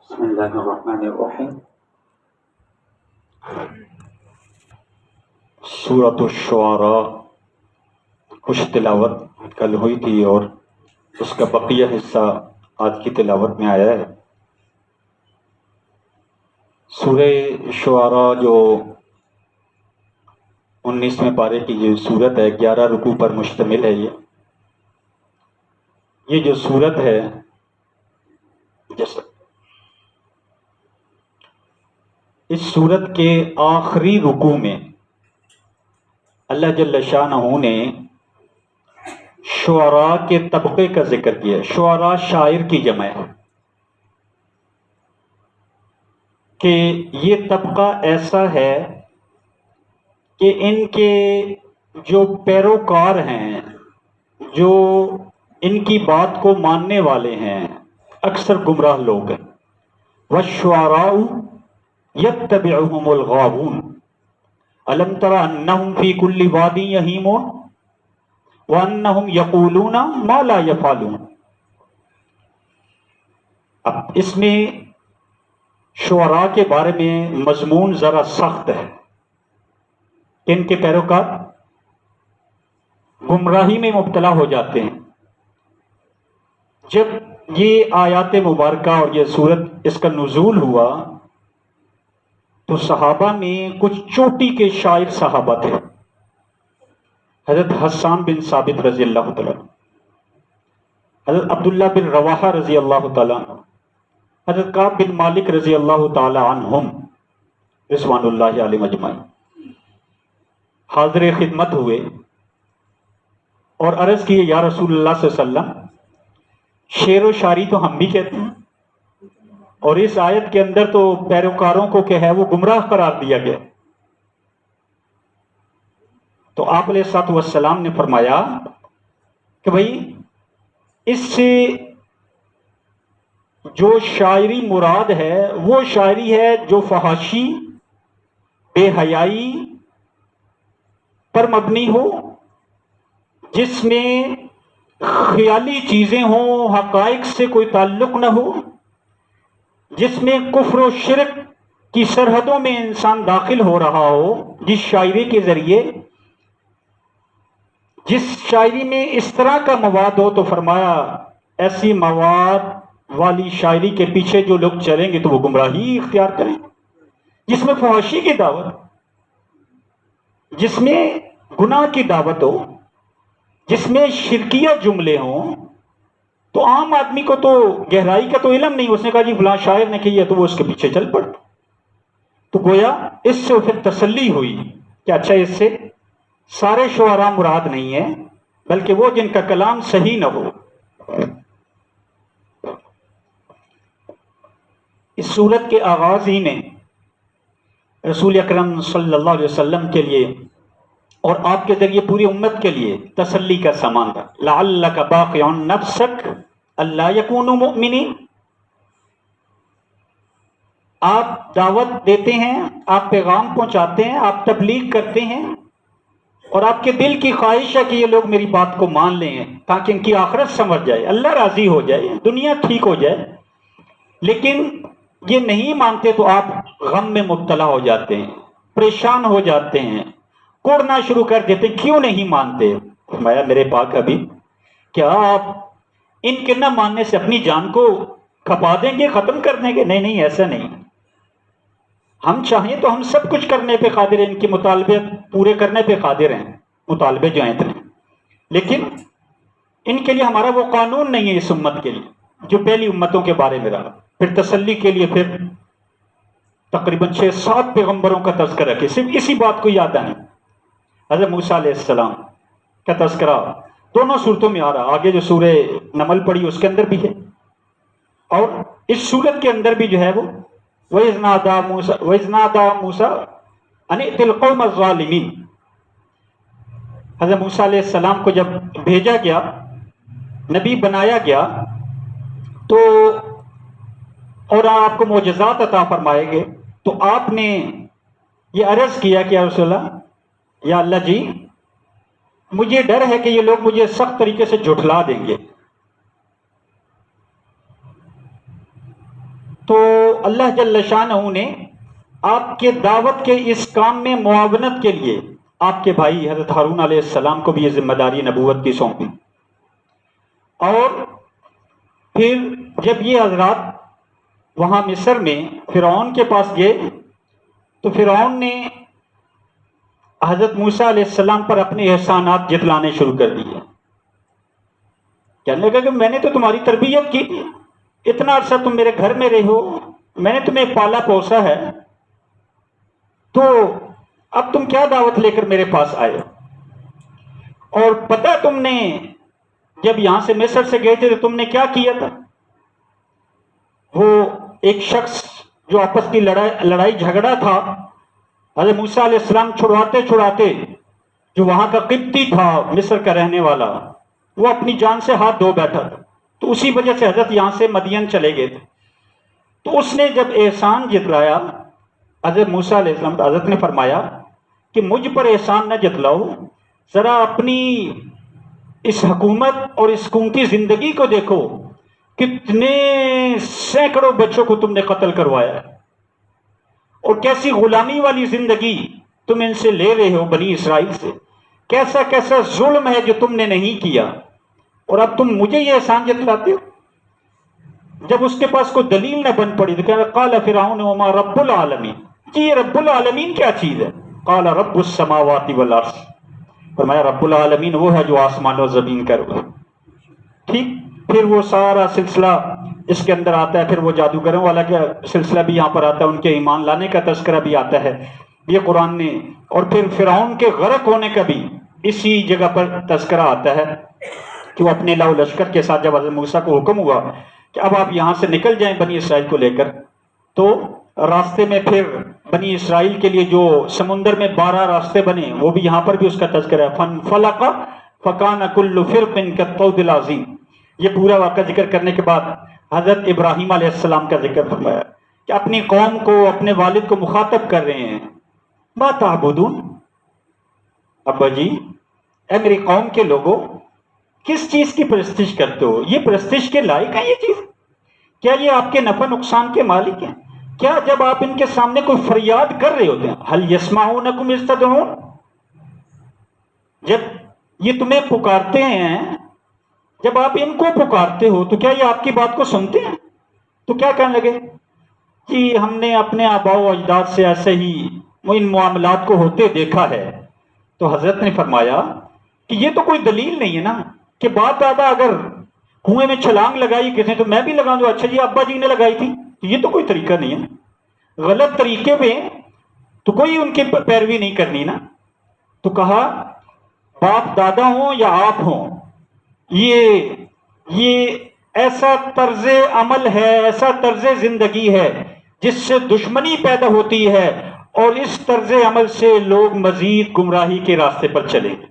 بسم اللہ الرحمن الرحیم۔ سورۃ الشعراء کچھ تلاوت کل ہوئی تھی اور اس کا بقیہ حصہ آج کی تلاوت میں آیا ہے۔ سورہ شعراء جو 19ویں پارے کی یہ سورت ہے، 11 رکوع پر مشتمل ہے۔ یہ جو سورت ہے اس سورت کے آخری رکوع میں اللہ جل شانہ نے شعراء کے طبقے کا ذکر کیا ہے۔ شعراء شاعر کی جمع ہے کہ یہ طبقہ ایسا ہے کہ ان کے جو پیروکار ہیں، جو ان کی بات کو ماننے والے ہیں، اکثر گمراہ لوگ ہیں۔ وَالشُّعَرَاءُ يَتَّبِعُهُمُ الْغَاوُونَ أَلَمْ تَرَ أَنَّهُمْ فِي كُلِّ وَادٍ يَهِيمُونَ وَأَنَّهُمْ يَقُولُونَ مَا لَا يَفْعَلُونَ۔ اب اس میں شعراء کے بارے میں مضمون ذرا سخت ہے کہ ان کے پیروکار گمراہی میں مبتلا ہو جاتے ہیں۔ جب یہ آیات مبارکہ اور یہ سورت اس کا نزول ہوا تو صحابہ میں کچھ چوٹی کے شاعر صحابہ تھے۔ حضرت حسان بن ثابت رضی اللہ تعالیٰ، حضرت عبداللہ بن رواحہ رضی اللہ تعالیٰ، حضرت کعب بن مالک رضی اللہ تعالیٰ عنہم رضوان اللہ علیہم اجمعین حاضر خدمت ہوئے اور عرض کیے، یا رسول اللہ صلی اللہ علیہ وسلم، شعر و شاعری تو ہم بھی کہتے ہیں اور اس آیت کے اندر تو پیروکاروں کو کہ ہے وہ گمراہ قرار دیا گیا۔ تو آپ علیہ الصلوۃ والسلام نے فرمایا کہ بھائی اس سے جو شاعری مراد ہے وہ شاعری ہے جو فحاشی، بے حیائی پر مبنی ہو، جس میں خیالی چیزیں ہوں، حقائق سے کوئی تعلق نہ ہو، جس میں کفر و شرک کی سرحدوں میں انسان داخل ہو رہا ہو۔ جس شاعری کے ذریعے، جس شاعری میں اس طرح کا مواد ہو، تو فرمایا ایسی مواد والی شاعری کے پیچھے جو لوگ چلیں گے تو وہ گمراہی اختیار کریں۔ جس میں فحاشی کی دعوت، جس میں گناہ کی دعوت ہو، جس میں شرکیہ جملے ہوں، تو عام آدمی کو تو گہرائی کا تو علم نہیں، اس نے کہا جی فلاں شاعر نے کہی ہے تو وہ اس کے پیچھے چل پڑ۔ تو گویا اس سے پھر تسلی ہوئی کہ اچھا اس سے سارے شعراء مراد نہیں ہیں، بلکہ وہ جن کا کلام صحیح نہ ہو۔ اس سورت کے آغاز ہی میں رسول اکرم صلی اللہ علیہ وسلم کے لیے اور آپ کے ذریعے پوری امت کے لیے تسلی کا سامان تھا۔ لعلک باخع نفسک الا یکونوا مؤمنین۔ آپ دعوت دیتے ہیں، آپ پیغام پہنچاتے ہیں، آپ تبلیغ کرتے ہیں اور آپ کے دل کی خواہش ہے کہ یہ لوگ میری بات کو مان لیں تاکہ ان کی آخرت سنور جائے، اللہ راضی ہو جائے، دنیا ٹھیک ہو جائے، لیکن یہ نہیں مانتے تو آپ غم میں مبتلا ہو جاتے ہیں، پریشان ہو جاتے ہیں، کوڑنا شروع کر دیتے، کیوں نہیں مانتے؟ فرمایا میرے پاک حبیب، کیا آپ ان کے نہ ماننے سے اپنی جان کو کھپا دیں گے، ختم کر دیں گے؟ نہیں نہیں، ایسا نہیں۔ ہم چاہیں تو ہم سب کچھ کرنے پہ قادر ہیں، ان کے مطالبے پورے کرنے پہ قادر ہیں، مطالبے جو ہیں اتنے، لیکن ان کے لیے ہمارا وہ قانون نہیں ہے اس امت کے لیے جو پہلی امتوں کے بارے میں رہا۔ پھر تسلی کے لیے پھر تقریباً 6-7 پیغمبروں کا تذکرہ ہے، صرف اسی بات کو یاد آئیں۔ حضرت موسیٰ علیہ السلام کا تذکرہ دونوں صورتوں میں آ رہا، آگے جو سورہ نمل پڑھی اس کے اندر بھی ہے اور اس سورت کے اندر بھی جو ہے وہ وَإِذْ نَادَىٰ مُوسَىٰ أَنِ ائْتِ الْقَوْمَ الظَّالِمِينَ۔ حضرت موسیٰ علیہ السلام کو جب بھیجا گیا، نبی بنایا گیا، تو اور آپ کو معجزات عطا فرمائے گئے، تو آپ نے یہ عرض کیا کہ یا رسول اللہ، یا اللہ جی مجھے ڈر ہے کہ یہ لوگ مجھے سخت طریقے سے جھٹلا دیں گے، تو اللہ جل شانہ نے آپ کے دعوت کے اس کام میں معاونت کے لیے آپ کے بھائی حضرت ہارون علیہ السلام کو بھی یہ ذمہ داری نبوت کی سونپی. اور پھر جب یہ حضرات وہاں مصر میں فرعون کے پاس گئے تو فرعون نے حضرت موسیٰ علیہ السلام پر اپنے احسانات جتلانے شروع کر دیے. کہنے لگا کہ میں نے تو تمہاری تربیت کی تھی، اتنا عرصہ تم میرے گھر میں رہے ہو، میں نے تمہیں پالا پوسا ہے، تو اب تم کیا دعوت لے کر میرے پاس آئے؟ اور پتہ تم نے جب یہاں سے مصر سے گئے تھے تو تم نے کیا کیا تھا؟ وہ ایک شخص جو آپس کی لڑائی جھگڑا تھا، حضرت موسیٰ علیہ السلام چھڑواتے چھڑاتے جو وہاں کا قبطی تھا مصر کا رہنے والا، وہ اپنی جان سے ہاتھ دھو بیٹھا تھا، تو اسی وجہ سے حضرت یہاں سے مدین چلے گئے تھے. تو اس نے جب احسان جتلایا حضرت موسیٰ علیہ السلام، حضرت نے فرمایا کہ مجھ پر احسان نہ جتلاؤ، ذرا اپنی اس حکومت اور اس حکومتی زندگی کو دیکھو، کتنے سینکڑوں بچوں کو تم نے قتل کروایا ہے، اور کیسی غلامی والی زندگی تم ان سے لے رہے ہو بنی اسرائیل سے، کیسا کیسا ظلم ہے جو تم نے نہیں کیا، اور اب تم مجھے یہ احسان جتلاتے ہو. جب اس کے پاس کوئی دلیل نہ بن پڑی تو کہا قال فرعون وما رب العالمین، جی یہ رب العالمین کیا چیز ہے؟ قال رب السماوات والارض، فرمایا رب العالمین وہ ہے جو آسمان و زمین کا رب ہے. ٹھیک، پھر وہ سارا سلسلہ اس کے اندر آتا ہے، پھر وہ جادوگروں والا کا سلسلہ بھی یہاں پر آتا ہے، ان کے ایمان لانے کا تذکرہ بھی آتا ہے یہ قرآن نے، اور پھر فرعون کے غرق ہونے کا بھی اسی جگہ پر تذکرہ آتا ہے کہ وہ اپنے لاؤ لشکر کے ساتھ جب حضرت موسیٰ کو حکم ہوا کہ اب آپ یہاں سے نکل جائیں بنی اسرائیل کو لے کر، تو راستے میں پھر بنی اسرائیل کے لیے جو سمندر میں 12 راستے بنے وہ بھی یہاں پر بھی اس کا تذکرہ ہے. فَانْفَلَقَ فَكَانَ كُلُّ فِرْقٍ كَالطَّوْدِ الْعَظِيمِ. یہ پورا واقعہ ذکر کرنے کے بعد حضرت ابراہیم علیہ السلام کا ذکر فرمایا کہ اپنی قوم کو، اپنے والد کو مخاطب کر رہے ہیں، ما تعبدون، ابا جی اے میری قوم کے لوگوں کس چیز کی پرستش کرتے ہو؟ یہ پرستش کے لائق ہے یہ چیز؟ کیا یہ آپ کے نفع نقصان کے مالک ہیں؟ کیا جب آپ ان کے سامنے کوئی فریاد کر رہے ہوتے ہیں، هل يسمعونكم اذ تدعون، جب یہ تمہیں پکارتے ہیں، جب آپ ان کو پکارتے ہو تو کیا یہ آپ کی بات کو سنتے ہیں؟ تو کیا کہنے لگے کہ ہم نے اپنے آباء و اجداد سے ایسے ہی ان معاملات کو ہوتے دیکھا ہے. تو حضرت نے فرمایا کہ یہ تو کوئی دلیل نہیں ہے نا کہ باپ دادا اگر کنویں میں چھلانگ لگائی کسی تو میں بھی لگاؤں جو اچھا جی ابا جی نے لگائی تھی، تو یہ تو کوئی طریقہ نہیں ہے، غلط طریقے پہ تو کوئی ان کی پیروی نہیں کرنی نا. تو کہا باپ دادا ہوں یا آپ ہوں، یہ ایسا طرز عمل ہے، ایسا طرز زندگی ہے جس سے دشمنی پیدا ہوتی ہے، اور اس طرز عمل سے لوگ مزید گمراہی کے راستے پر چلیں گے.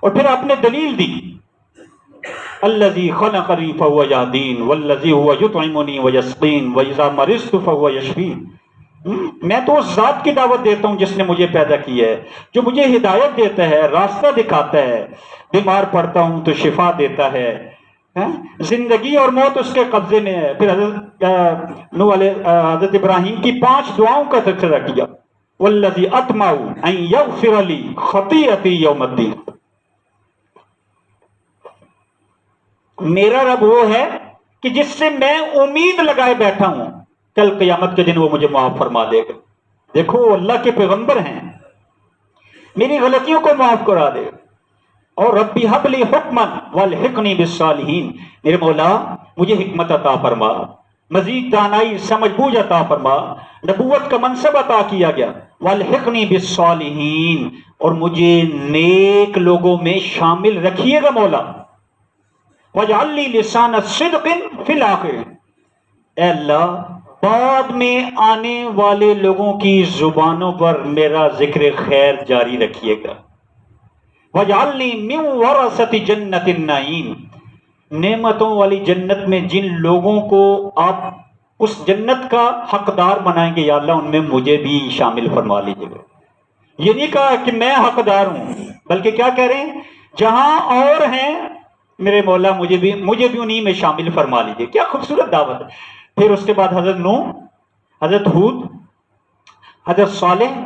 اور پھر آپ نے دلیل دی الذی خلقنی فہو یہدین والذی هو یطعمنی ویسقین واذا مرضت فہو یشفین. میں تو اس ذات کی دعوت دیتا ہوں جس نے مجھے پیدا کیا ہے، جو مجھے ہدایت دیتا ہے، راستہ دکھاتا ہے، بیمار پڑتا ہوں تو شفا دیتا ہے، زندگی اور موت اس کے قبضے میں ہے. پھر حضرت ابراہیم کی 5 دعاؤں کا تذکرہ کیا، والذی اطمع ان یغفر لی خطیئتی یوم الدین. میرا رب وہ ہے کہ جس سے میں امید لگائے بیٹھا ہوں کل قیامت کے دن وہ مجھے معاف فرما دے گا. دیکھو اللہ کے پیغمبر ہیں، میری غلطیوں کو معاف کرا دے. اور ربی حب لی حکمن والحقنی بالصالحین، میرے مولا مجھے حکمت عطا فرما، مزید دانائی سمجھ بوجھ عطا فرما، نبوت کا منصب عطا کیا گیا، والحقنی بالصالحین، اور مجھے نیک لوگوں میں شامل رکھیے گا مولا. وَاجْعَلْ لِي لِسَانَ صِدْقٍ فِي الْآخِرِينَ، اے اللہ بعد میں آنے والے لوگوں کی زبانوں پر میرا ذکر خیر جاری رکھیے گا. وَاجْعَلْنِي مِنْ وَرَثَةِ جَنَّةِ النَّعِيمِ، نعمتوں والی جنت میں جن لوگوں کو آپ اس جنت کا حقدار بنائیں گے یا اللہ ان میں مجھے بھی شامل فرما لیجیے گا. یہ نہیں کہا کہ میں حقدار ہوں، بلکہ کیا کہہ رہے ہیں جہاں اور ہیں میرے مولا مجھے بھی انہی میں شامل فرما لیجیے. کیا خوبصورت دعوت ہے. پھر اس کے بعد حضرت نوح حضرت ہود، حضرت صالح،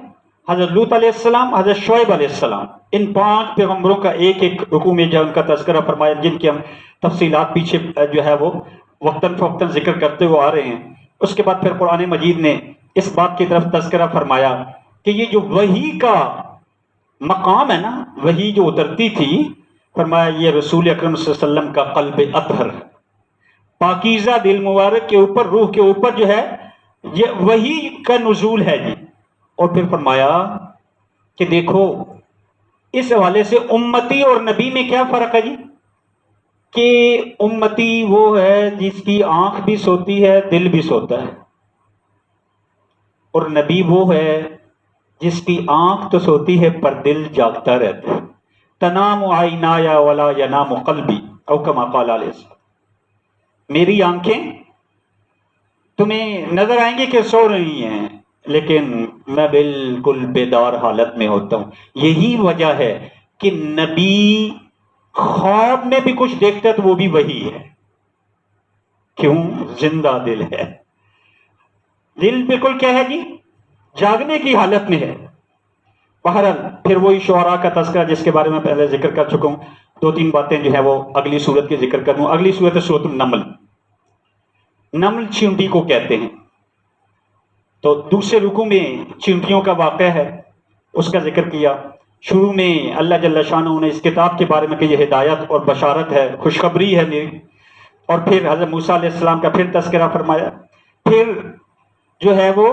حضرت لوط علیہ السلام، حضرت شعیب علیہ السلام، ان 5 پیغمبروں کا ایک ایک رکوع میں جو ان کا تذکرہ فرمایا، جن کی ہم تفصیلات پیچھے جو ہے وہ وقتاً فوقتاً ذکر کرتے ہوئے آ رہے ہیں۔ اس کے بعد پھر قرآن مجید نے اس بات کی طرف تذکرہ فرمایا کہ یہ جو وحی کا مقام ہے نا، وحی جو اترتی تھی، فرمایا یہ رسول اکرم صلی اللہ علیہ وسلم کا قلب اطہر، پاکیزہ دل مبارک کے اوپر، روح کے اوپر جو ہے یہ وحی کا نزول ہے جی۔ اور پھر فرمایا کہ دیکھو اس حوالے سے امتی اور نبی میں کیا فرق ہے جی، کہ امتی وہ ہے جس کی آنکھ بھی سوتی ہے، دل بھی سوتا ہے، اور نبی وہ ہے جس کی آنکھ تو سوتی ہے پر دل جاگتا رہتا ہے۔ تنام عینایا ولا ینام قلبی او کما قال علیہ السلام، میری آنکھیں تمہیں نظر آئیں گی کہ سو رہی ہیں، لیکن میں بالکل بیدار حالت میں ہوتا ہوں۔ یہی وجہ ہے کہ نبی خواب میں بھی کچھ دیکھتا ہے تو وہ بھی وہی ہے، کیوں؟ زندہ دل ہے، دل بالکل کیا ہے جی، جاگنے کی حالت میں ہے۔ بہرحال پھر وہی شعراء کا تذکرہ جس کے بارے میں پہلے ذکر کر چکا ہوں، 2-3 باتیں جو ہے وہ اگلی سورت کے ذکر کروں۔ اگلی سورت ہے سورۃ النمل۔ نمل چیونٹی کو کہتے ہیں، تو دوسرے رکوع میں چیونٹیوں کا واقعہ ہے، اس کا ذکر کیا۔ شروع میں اللہ جل شانہ نے اس کتاب کے بارے میں کہ یہ ہدایت اور بشارت ہے، خوشخبری ہے میری، اور پھر حضرت موسیٰ علیہ السلام کا پھر تذکرہ فرمایا۔ پھر جو ہے وہ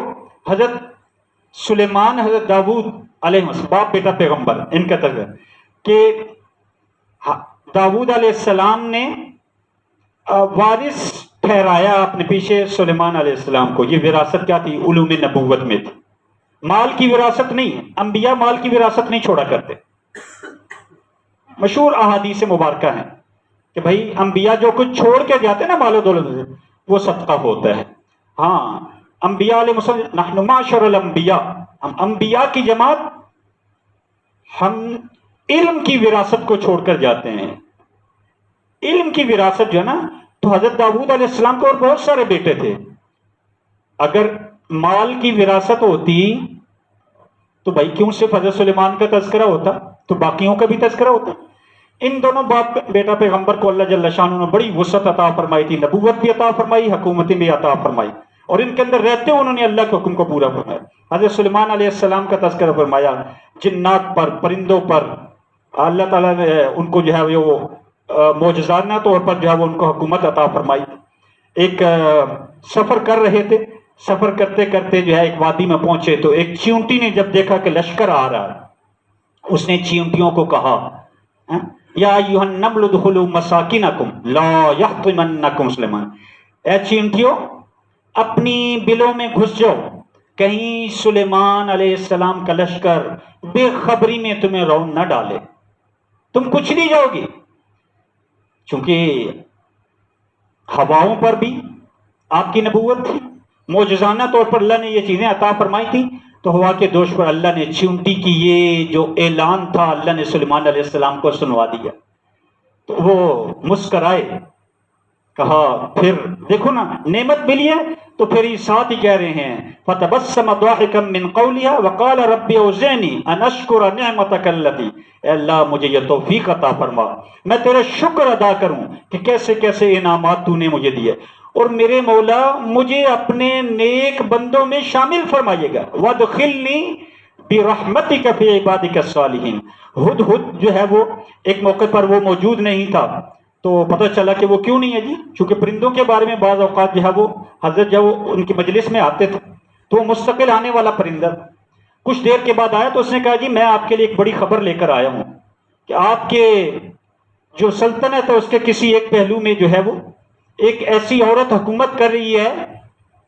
حضرت سلیمان، حضرت داؤد علیہ السلام، باپ بیٹا پیغمبر، ان کا تذکرہ کہ داؤد علیہ السلام نے وارث ٹھہرایا اپنے پیچھے سلیمان علیہ السلام کو۔ یہ وراثت کیا تھی؟ علوم نبوت میں تھی، مال کی وراثت نہیں۔ انبیاء مال کی وراثت نہیں چھوڑا کرتے، مشہور احادیث مبارکہ ہیں کہ بھائی انبیاء جو کچھ چھوڑ کے جاتے ہیں نا مال و دولت سے، وہ صدقہ ہوتا ہے۔ ہاں، انبیاء علیہ السلام، نحن معشر الانبیاء، ہم انبیاء کی جماعت، ہم علم کی وراثت کو چھوڑ کر جاتے ہیں۔ علم کی وراثت جو ہے نا، تو حضرت داؤد علیہ السلام کو اور بہت سارے بیٹے تھے، اگر مال کی وراثت ہوتی تو بھائی کیوں صرف حضرت سلیمان کا تذکرہ ہوتا، تو باقیوں کا بھی تذکرہ ہوتا۔ ان دونوں باپ بیٹا پیغمبر کو اللہ جل شانہ نے بڑی وسعت عطا فرمائی تھی، نبوت بھی عطا فرمائی، حکومتیں بھی عطا فرمائی، اور ان کے اندر رہتے انہوں نے اللہ کے حکم کو پورا فرمایا۔ حضرت سلیمان علیہ السلام کا تذکرہ فرمایا، جنات پر، پرندوں پر اللہ تعالیٰ نے ان کو جو ہے وہ معجزانہ طور پر جو ہے وہ ان کو حکومت عطا فرمائی۔ ایک سفر کر رہے تھے، سفر کرتے کرتے جو ہے ایک وادی میں پہنچے، تو ایک چیونٹی نے جب دیکھا کہ لشکر آ رہا ہے، اس نے چیونٹیوں کو کہا یا ایھا النمل ادخلوا مساکنکم لا یحطمنکم سلیمان، اے چیونٹیوں اپنی بلوں میں گھس جاؤ، کہیں سلیمان علیہ السلام کا لشکر بے خبری میں تمہیں رون نہ ڈالے، تم کچھ نہیں جاؤ گی۔ چونکہ ہواؤں پر بھی آپ کی نبوت تھی، معجزانہ طور پر اللہ نے یہ چیزیں عطا فرمائی تھی، تو ہوا کے دوش پر اللہ نے چیونٹی کی یہ جو اعلان تھا اللہ نے سلیمان علیہ السلام کو سنوا دیا، تو وہ مسکرائے، کہا پھر دیکھو نا نعمت ملی ہے، تو پھر یہ ساتھ ہی کہہ رہے ہیں فَتَبَسَّمَ ضَاحِكًا مِّن قَوْلِهَا وَقَالَ رَبِّ أَوْزِعْنِي أَنْ أَشْكُرَ نِعْمَتَكَ الَّتِي، اے اللہ مجھے یہ توفیق عطا فرما، میں تیرا شکر ادا کروں کہ کیسے کیسے انعامات تو نے مجھے دیے، اور میرے مولا مجھے اپنے نیک بندوں میں شامل فرمائیے گا، وَادْخِلْنِي بِرَحْمَتِكَ فِي عِبَادِكَ الصَّالِحِينَ۔ ہدہد جو ہے وہ ایک موقع پر وہ موجود نہیں تھا، تو پتہ چلا کہ وہ کیوں نہیں ہے جی، چونکہ پرندوں کے بارے میں بعض اوقات جو ہے وہ حضرت جب وہ ان کی مجلس میں آتے تھے تو وہ مستقل آنے والا پرندہ، کچھ دیر کے بعد آیا تو اس نے کہا جی میں آپ کے لیے ایک بڑی خبر لے کر آیا ہوں کہ آپ کے جو سلطنت ہے اس کے کسی ایک پہلو میں جو ہے وہ ایک ایسی عورت حکومت کر رہی ہے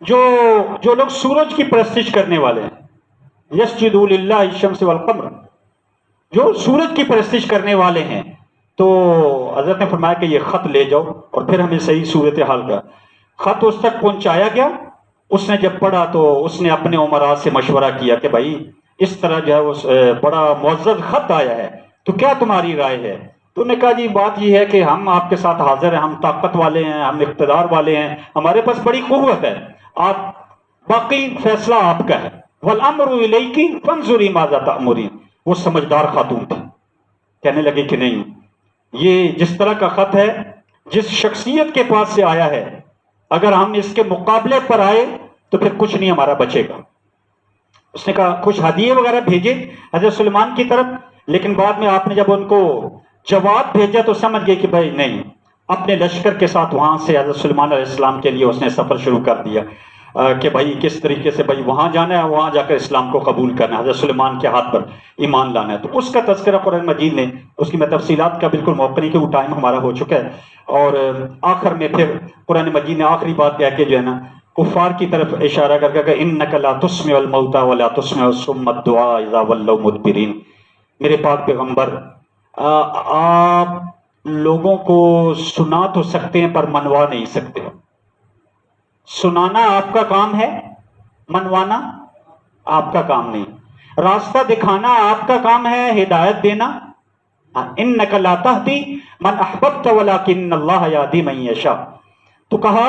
جو لوگ سورج کی پرستش کرنے والے ہیں، یسجدوا للہ الشمس والقمر، جو سورج کی پرستش کرنے والے ہیں۔ تو حضرت نے فرمایا کہ یہ خط لے جاؤ، اور پھر ہمیں صحیح صورتحال کا خط اس تک پہنچایا گیا۔ اس نے جب پڑھا تو اس نے اپنے عمراء سے مشورہ کیا کہ بھائی اس طرح جو ہے وہ بڑا معزز خط آیا ہے، تو کیا تمہاری رائے ہے؟ تو نے کہا جی بات یہ ہے کہ ہم آپ کے ساتھ حاضر ہیں، ہم طاقت والے ہیں، ہم اقتدار والے ہیں، ہمارے پاس بڑی قوت ہے، آپ باقی فیصلہ آپ کا ہے. والامر الیکی فانظری ماذا تأمرین. وہ سمجھدار خاتون تھی. کہنے لگے کہ نہیں، یہ جس طرح کا خط ہے، جس شخصیت کے پاس سے آیا ہے، اگر ہم اس کے مقابلے پر آئے تو پھر کچھ نہیں ہمارا بچے گا. اس نے کہا کچھ ہدیے وغیرہ بھیجے حضرت سلیمان کی طرف، لیکن بعد میں آپ نے جب ان کو جواب بھیجا تو سمجھ گئے کہ بھائی نہیں. اپنے لشکر کے ساتھ وہاں سے حضرت سلیمان علیہ السلام کے لیے اس نے سفر شروع کر دیا کہ بھائی کس طریقے سے بھائی وہاں جانا ہے، وہاں جا کر اسلام کو قبول کرنا ہے، حضرت سلیمان کے ہاتھ پر ایمان لانا ہے. تو اس کا تذکرہ قرآن مجید نے، اس کی میں تفصیلات کا بالکل موقع نہیں کہ وہ ٹائم ہمارا ہو چکا ہے. اور آخر میں پھر قرآن مجید نے آخری بات کہہ کے جو ہے نا کفار کی طرف اشارہ کر کے کہ انک لا تسمع الموتى ولا تسمع الصم الدعاء اذا ولوا مدبرین. میرے پاک پیغمبر، آپ لوگوں کو سنا تو سکتے ہیں پر منوا نہیں سکتے. سنانا آپ کا کام ہے، منوانا آپ کا کام نہیں. راستہ دکھانا آپ کا کام ہے، ہدایت دینا. انک لا تہدی من احببت ولکن اللہ یہدی من یشاء. تو کہا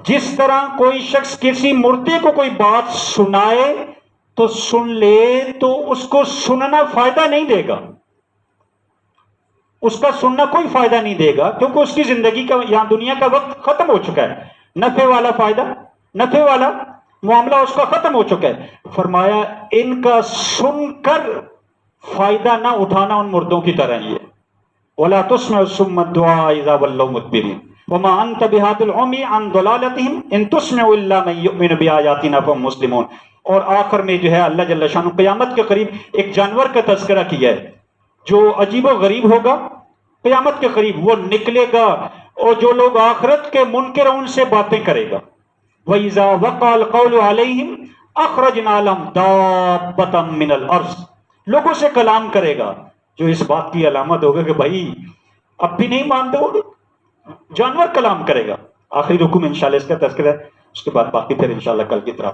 جس طرح کوئی شخص کسی مردے کو کوئی بات سنائے تو سن لے تو اس کو سننا فائدہ نہیں دے گا، اس کا سننا کوئی فائدہ نہیں دے گا، کیونکہ اس کی زندگی کا یہاں دنیا کا وقت ختم ہو چکا ہے. نفع والا فائدہ، نفع والا معاملہ اس کا ختم ہو چکا ہے. فرمایا ان کا سن کر فائدہ نہ اٹھانا ان مردوں کی طرح ہی ہے. وَلَا تُسْمِعُ الصُّمَّ الدُّعَاءَ إِذَا وَلَّوْا مُدْبِرِينَ وَمَا أَنْتَ بِهَادِ الْعُمْيِ عَنْ ضَلَالَتِهِمْ إِن تُسْمِعُ إِلَّا مَن يُؤْمِنُ بِآيَاتِنَا فَهُمْ مُسْلِمُونَ. اور آخر میں جو ہے اللہ جل شانہ قیامت کے قریب ایک جانور کا تذکرہ کیا ہے جو عجیب و غریب ہوگا. قیامت کے قریب وہ نکلے گا اور جو لوگ آخرت کے منکر ان سے باتیں کرے گا. وَإِذَا وَقَعَ الْقَوْلُ عَلَيْهِمْ أَخْرَجْنَا لَهُمْ دَابَّةً مِّنَ الْأَرْضِ. لوگوں سے کلام کرے گا جو اس بات کی علامت ہوگا کہ بھائی اب بھی نہیں مانتے ہو. جانور کلام کرے گا. آخری رکوع میں انشاءاللہ اس کا تذکرہ ہے، اس کے بعد باقی پھر انشاءاللہ کل کی طرح